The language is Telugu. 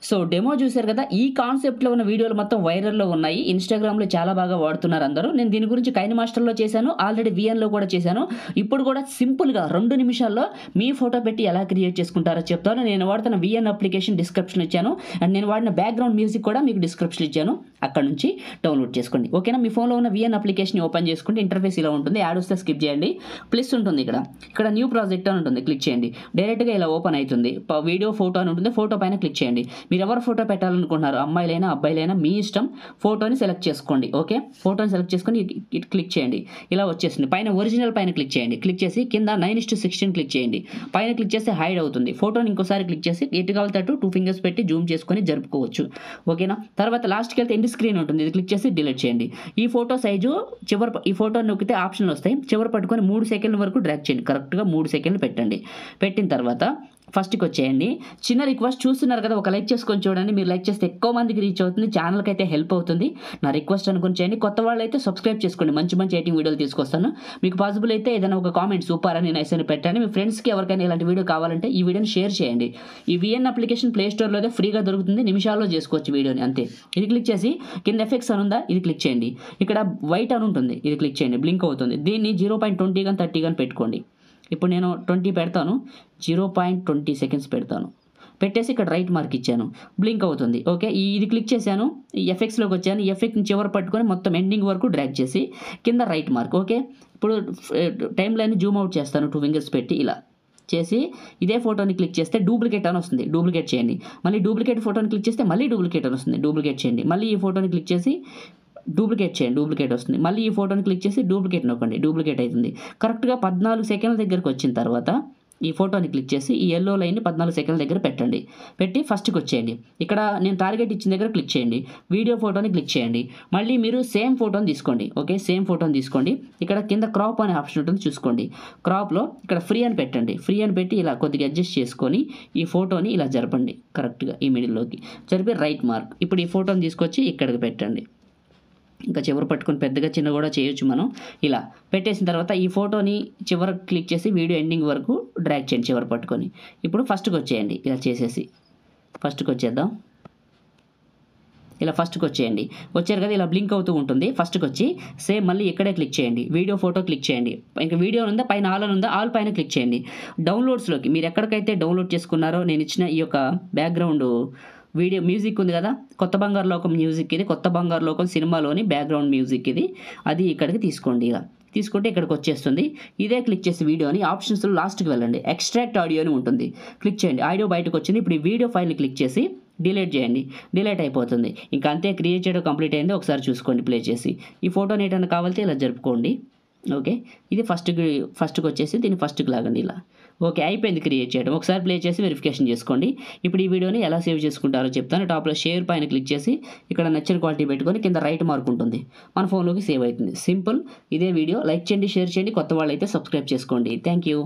సో డెమో చూశారు కదా, ఈ కాన్సెప్ట్లో ఉన్న వీడియోలు మొత్తం వైరల్లో ఉన్నాయి, ఇన్స్టాగ్రామ్లో చాలా బాగా వాడుతున్నారు అందరూ. నేను దీని గురించి కైన్ మాస్టర్లో చేశాను, ఆల్రెడీ విఎన్లో కూడా చేశాను. ఇప్పుడు కూడా సింపుల్గా 2 నిమిషాల్లో మీ ఫోటో పెట్టి ఎలా క్రియేట్ చేసుకుంటారో చెప్తాను. నేను వాడుతున్న విఎన్ అప్లికేషన్ డిస్క్రిప్షన్ ఇచ్చాను, అండ్ నేను వాడిన బ్యాక్గ్రౌండ్ మ్యూజిక్ కూడా మీకు డిస్క్రిప్షన్ ఇచ్చాను, అక్కడ నుంచి డౌన్లోడ్ చేసుకోండి. ఓకేనా? మీ ఫోన్లో ఉన్న విఎన్ అప్లికేషన్ ఓపెన్ చేసుకుంటే ఇంటర్ఫేస్ ఇలా ఉంటుంది. యాడ్ వస్తే స్కిప్ చేయండి. ప్లస్ ఉంటుంది ఇక్కడ న్యూ ప్రాజెక్ట్ అని ఉంటుంది, క్లిక్ చేయండి. డైరెక్ట్గా ఇలా ఓపెన్ అవుతుంది. వీడియో ఫోటో అని ఉంటుంది, ఫోటో పైన క్లిక్ చేయండి. మీరు ఎవరు ఫోటో పెట్టాలనుకుంటున్నారు, అమ్మాయిలైనా అబ్బాయిలైనా మీ ఇష్టం. ఫోటోని సెలెక్ట్ చేసుకోండి. ఓకే, ఫోటోని సెలెక్ట్ చేసుకొని క్లిక్ చేయండి. ఇలా వచ్చేసింది. పైన ఒరిజినల్ పైన క్లిక్ చేయండి. క్లిక్ చేసి కింద 9:16 క్లిక్ చేయండి. పైన క్లిక్ చేస్తే హైడ్ అవుతుంది. ఫోటోని ఇంకోసారి క్లిక్ చేసి ఎటు కావాలంటే 2 ఫింగర్స్ పెట్టి జూమ్ చేసుకొని జరుపుకోవచ్చు. ఓకేనా? తర్వాత లాస్ట్కి వెళ్తే ఎండ్ స్క్రీన్ ఉంటుంది, ఇది క్లిక్ చేసి డిలీట్ చేయండి. ఈ ఫోటో సైజు ఈ ఫోటో నొక్కితే ఆప్షన్లు వస్తాయి. చివరి పట్టుకొని 3 సెకండ్ల వరకు డ్రాగ్ చేయండి. కరెక్ట్గా 3 సెకండ్లు పెట్టండి. పెట్టిన తర్వాత ఫస్ట్కి వచ్చేయండి. చిన్న రిక్వెస్ట్, చూస్తున్నారు కదా, ఒక లైక్ చేసుకొని చూడండి. మీరు లైక్ చేస్తే ఎక్కువ మందికి రీచ్ అవుతుంది, ఛానల్కి అయితే హెల్ప్ అవుతుంది. నా రిక్వెస్ట్ అనుకుని చేయండి. కొత్త వాళ్ళు అయితే సబ్స్క్రైబ్ చేసుకోండి, మంచి మంచి ఎడిటింగ్ వీడియోలు తీసుకొస్తాను. మీకు పాసిబుల్ అయితే ఏదైనా ఒక కామెంట్ సూపర్ అని నైస్ అని పెట్టండి. మీ ఫ్రెండ్స్కి ఎవరికైనా ఇలాంటి వీడియో కావాలంటే ఈ వీడియోని షేర్ చేయండి. ఈ విఎన్ అప్లికేషన్ ప్లే స్టోర్లో అయితే ఫ్రీగా దొరుకుతుంది, నిమిషాల్లో చేసుకోవచ్చు వీడియోని, అంతే. ఇది క్లిక్ చేసి కింద ఎఫెక్ట్స్ అని ఉందా, ఇది క్లిక్ చేయండి. ఇక్కడ వైట్ అని ఉంటుంది, ఇది క్లిక్ చేయండి. బ్లింక్ అవుతుంది. దీన్ని 0.20 కానీ 30 కానీ పెట్టుకోండి. ఇప్పుడు నేను 20 పెడతాను, 0.20 సెకండ్స్ పెడతాను. పెట్టేసి ఇక్కడ రైట్ మార్క్ ఇచ్చాను, బ్లింక్ అవుతుంది. ఓకే, ఇది క్లిక్ చేశాను, ఈ ఎఫెక్ట్స్లోకి వచ్చాను. ఈ ఎఫెక్ట్ని చివరి పట్టుకొని మొత్తం ఎండింగ్ వరకు డ్రాగ్ చేసి కింద రైట్ మార్క్. ఓకే, ఇప్పుడు టైం లైన్ జూమ్ అవుట్ చేస్తాను, 2 ఫింగర్స్ పెట్టి ఇలా చేసి ఇదే ఫోటోని క్లిక్ చేస్తే డూప్లికేట్ అని వస్తుంది, డూప్లికేట్ చేయండి. మళ్ళీ డూప్లికేట్ ఫోటోని క్లిక్ చేస్తే మళ్ళీ డూప్లికేట్ అని వస్తుంది, డూప్లికేట్ చేయండి. మళ్ళీ ఈ ఫోటోని క్లిక్ చేసి డూప్లికేట్ చేయండి, డూప్లికేట్ వస్తుంది. మళ్ళీ ఈ ఫోటోని క్లిక్ చేసి డూప్లికేట్ నొక్కండి, డూప్లికేట్ అవుతుంది. కరెక్ట్గా 14 సెకండ్ల దగ్గరకు వచ్చిన తర్వాత ఈ ఫోటోని క్లిక్ చేసి ఈ ఎల్లో లైన్ని 14 సెకండ్ల దగ్గర పెట్టండి. పెట్టి ఫస్ట్కి వచ్చేయండి. ఇక్కడ నేను టార్గెట్ ఇచ్చిన దగ్గర క్లిక్ చేయండి. వీడియో ఫోటోని క్లిక్ చేయండి. మళ్ళీ మీరు సేమ్ ఫోటోని తీసుకోండి. ఓకే, సేమ్ ఫోటోని తీసుకోండి. ఇక్కడ కింద క్రాప్ అనే ఆప్షన్ ఉంటుంది, చూసుకోండి. క్రాప్లో ఇక్కడ ఫ్రీ అని పెట్టండి. ఫ్రీ అని పెట్టి ఇలా కొద్దిగా అడ్జస్ట్ చేసుకొని ఈ ఫోటోని ఇలా జరపండి, కరెక్ట్గా ఈ మిడిల్లోకి జరిపి రైట్ మార్క్. ఇప్పుడు ఈ ఫోటోని తీసుకొచ్చి ఇక్కడికి పెట్టండి. ఇంకా చివరి పట్టుకొని పెద్దగా చిన్న కూడా చేయొచ్చు మనం. ఇలా పెట్టేసిన తర్వాత ఈ ఫోటోని చివరి క్లిక్ చేసి వీడియో ఎండింగ్ వరకు డ్రాగ్ చేయండి చివరి పట్టుకొని. ఇప్పుడు ఫస్ట్కి వచ్చేయండి. ఇలా చేసేసి ఫస్ట్కి వచ్చేద్దాం. ఇలా ఫస్ట్కి వచ్చేయండి. వచ్చారు కదా, ఇలా బ్లింక్ అవుతూ ఉంటుంది. ఫస్ట్కి వచ్చి సేమ్ మళ్ళీ ఇక్కడే క్లిక్ చేయండి. వీడియో ఫోటో క్లిక్ చేయండి. ఇంకా వీడియో ఉందా, పైన ఆల్ అని ఉందా, ఆల్ పైన క్లిక్ చేయండి. డౌన్లోడ్స్లోకి మీరు ఎక్కడికైతే డౌన్లోడ్ చేసుకున్నారో నేను ఇచ్చిన ఈ యొక్క బ్యాక్గ్రౌండ్ వీడియో మ్యూజిక్ ఉంది కదా, కొత్త బంగారు లోకం మ్యూజిక్, ఇది కొత్త బంగారు లోకం సినిమాలోని బ్యాక్గ్రౌండ్ మ్యూజిక్ ఇది. అది ఇక్కడికి తీసుకోండి. ఇలా తీసుకుంటే ఇక్కడికి వచ్చేస్తుంది. ఇదే క్లిక్ చేసి వీడియోని ఆప్షన్స్లో లాస్ట్కి వెళ్ళండి, ఎక్స్ట్రాక్ట్ ఆడియో అని ఉంటుంది, క్లిక్ చేయండి. ఆడియో బయటకు వచ్చింది. ఇప్పుడు ఈ వీడియో ఫైల్ని క్లిక్ చేసి డిలీట్ చేయండి. డిలీట్ అయిపోతుంది. ఇంకా అంతే, క్రియేట్ చేయడం కంప్లీట్ అయింది. ఒకసారి చూసుకోండి ప్లే చేసి. ఈ ఫోటోని ఏదైనా కావాలితే ఇలా జరుపుకోండి. ఓకే, ఇది ఫస్ట్కి వచ్చేసి దీన్ని ఫస్ట్కి లాగండి ఇలా. ఓకే, అయిపోయింది క్రియేట్ చేయడం. ఒకసారి ప్లే చేసి వెరిఫికేషన్ చేసుకోండి. ఇప్పుడు ఈ వీడియోని ఎలా సేవ్ చేసుకుంటారో చెప్తాను. టాప్లో షేర్ పైన క్లిక్ చేసి ఇక్కడ నచ్చిన క్వాలిటీ పెట్టుకొని కింద రైట్ మార్క్ ఉంటుంది, మన ఫోన్లోకి సేవ్ అవుతుంది. సింపుల్. ఇదే వీడియో లైక్ చేయండి, షేర్ చేయండి. కొత్త వాళ్ళు అయితే సబ్స్క్రైబ్ చేసుకోండి. Thank you.